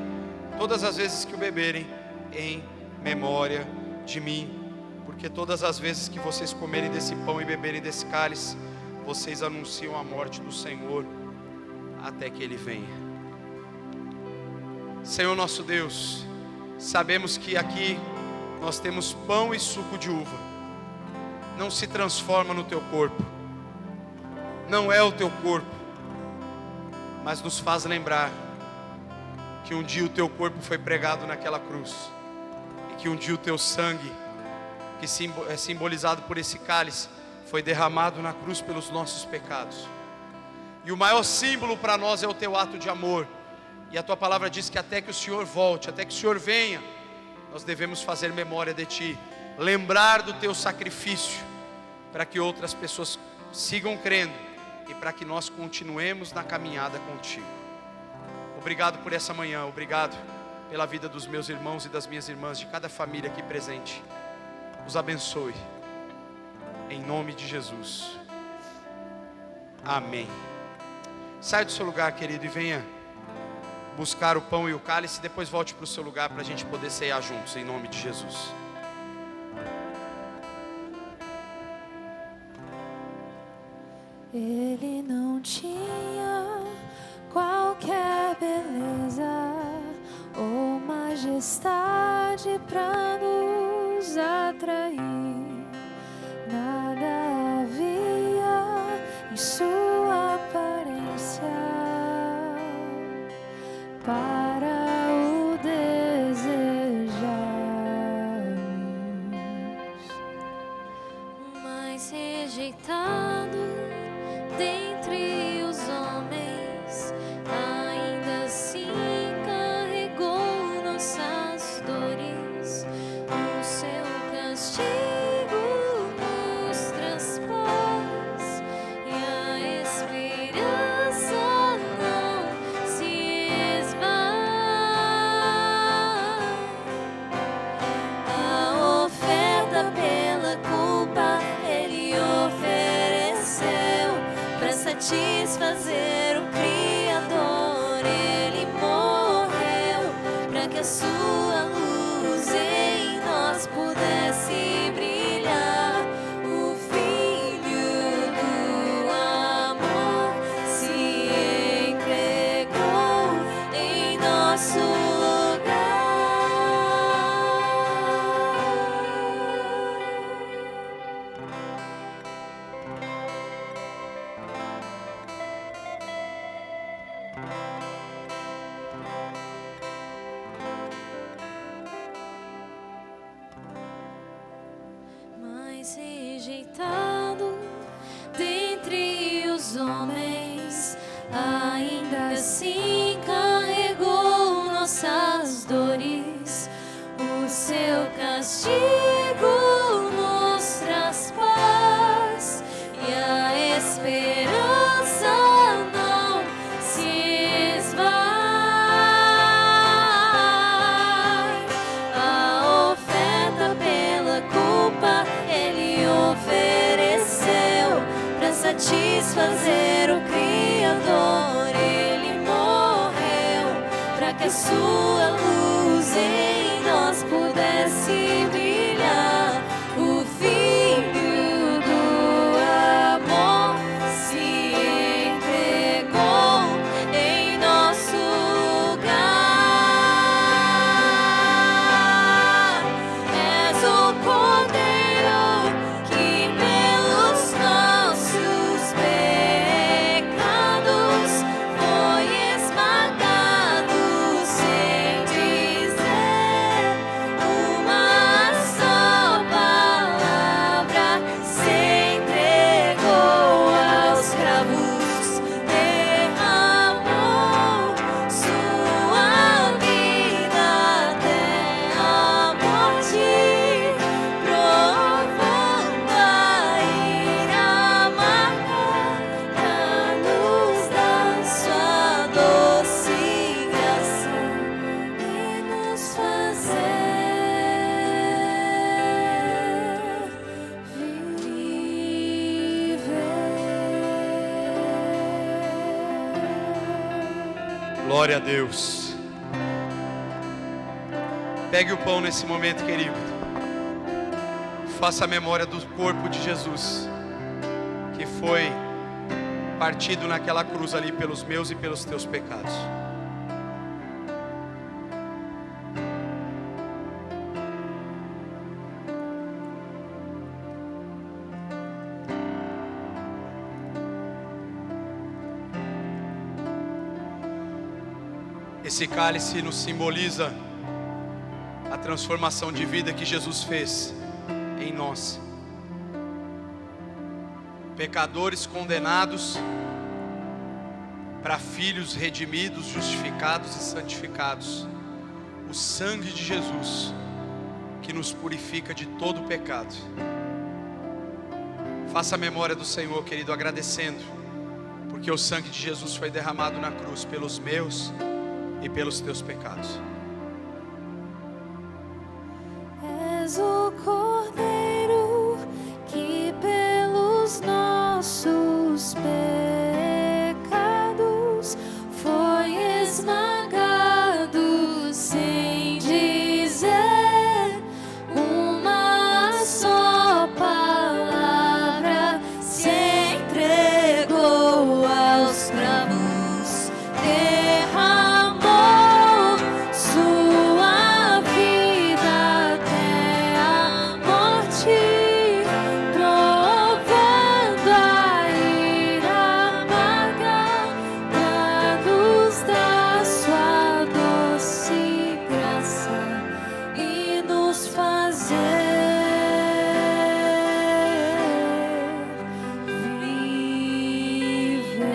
Speaker 1: todas as vezes que o beberem, em memória de mim. Porque todas as vezes que vocês comerem desse pão e beberem desse cálice, vocês anunciam a morte do Senhor até que Ele venha. Senhor nosso Deus, sabemos que aqui nós temos pão e suco de uva. Não se transforma no teu corpo, não é o teu corpo, mas nos faz lembrar que um dia o teu corpo foi pregado naquela cruz, e que um dia o teu sangue, que é simbolizado por esse cálice, foi derramado na cruz pelos nossos pecados. E o maior símbolo para nós é o teu ato de amor. E a tua palavra diz que até que o Senhor volte, até que o Senhor venha, nós devemos fazer memória de ti, lembrar do teu sacrifício, para que outras pessoas sigam crendo e para que nós continuemos na caminhada contigo. Obrigado por essa manhã, obrigado pela vida dos meus irmãos e das minhas irmãs, de cada família aqui presente. Os abençoe, em nome de Jesus. Amém. Saia do seu lugar, querido, e venha buscar o pão e o cálice. Depois volte para o seu lugar para a gente poder ceiar juntos, em nome de Jesus.
Speaker 2: Ele não tinha qualquer beleza ou majestade para nos atrair. Nada havia em sua aparência para o desejarmos, mas rejeitado dentre os homens, ainda assim carregou nossas dores. O seu castigo nos transpôs e a esperança não se esvai. A oferta pela culpa ele ofereceu para satisfazer o Criador. Ele morreu para que a sua luz em nós pudesse brilhar. O Filho do amor se entregou em nosso lugar. Mas rejeitado dentre os homens, ainda assim carregou nossas dores. O seu castigo nos traz paz e a esperança não se esvai. A oferta pela culpa ele ofereceu para satisfazer o Criador. Ele morreu para que a sua luz em nós pudesse brilhar. O Filho do amor se entregou em nosso lugar. És o Cordeiro que pelos nossos pecados foi esmagado, sem dizer uma só palavra. Se entregou aos cravos, derramou sua vida até a morte, provando a ira amarga pra nos dar sua doce graça e nos fazer viver.
Speaker 1: Glória a Deus. Pegue o pão nesse momento, querido. Faça a memória do corpo de Jesus, que foi partido naquela cruz ali pelos meus e pelos teus pecados. Esse cálice nos simboliza a transformação de vida que Jesus fez em nós. Pecadores condenados, para filhos redimidos, justificados e santificados. O sangue de Jesus que nos purifica de todo pecado. Faça a memória do Senhor, querido, agradecendo, porque o sangue de Jesus foi derramado na cruz pelos meus e pelos teus pecados.
Speaker 2: És o Cordeiro que pelos nossos pecados foi esmagado sem dizer uma só palavra, se entregou aos cravos, derramou sua vida até a morte, provando a ira amarga da luz da sua doce graça e nos fazer viver.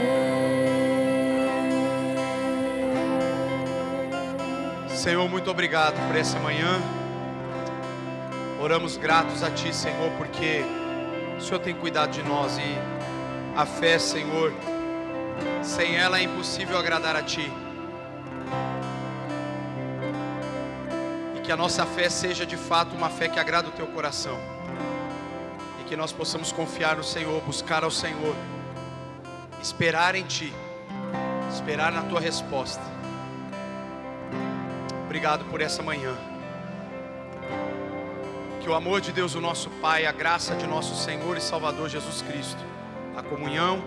Speaker 1: Senhor, muito obrigado por essa manhã. Oramos gratos a Ti, Senhor, porque o Senhor tem cuidado de nós e a fé, Senhor, sem ela é impossível agradar a Ti. E que a nossa fé seja de fato uma fé que agrada o Teu coração. E que nós possamos confiar no Senhor, buscar ao Senhor, esperar em Ti, esperar na Tua resposta. Obrigado por essa manhã. Que o amor de Deus, o nosso Pai, a graça de nosso Senhor e Salvador Jesus Cristo, a comunhão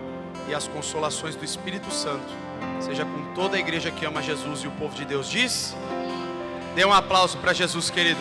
Speaker 1: e as consolações do Espírito Santo seja com toda a igreja que ama Jesus e o povo de Deus diz. Dê um aplauso para Jesus, querido.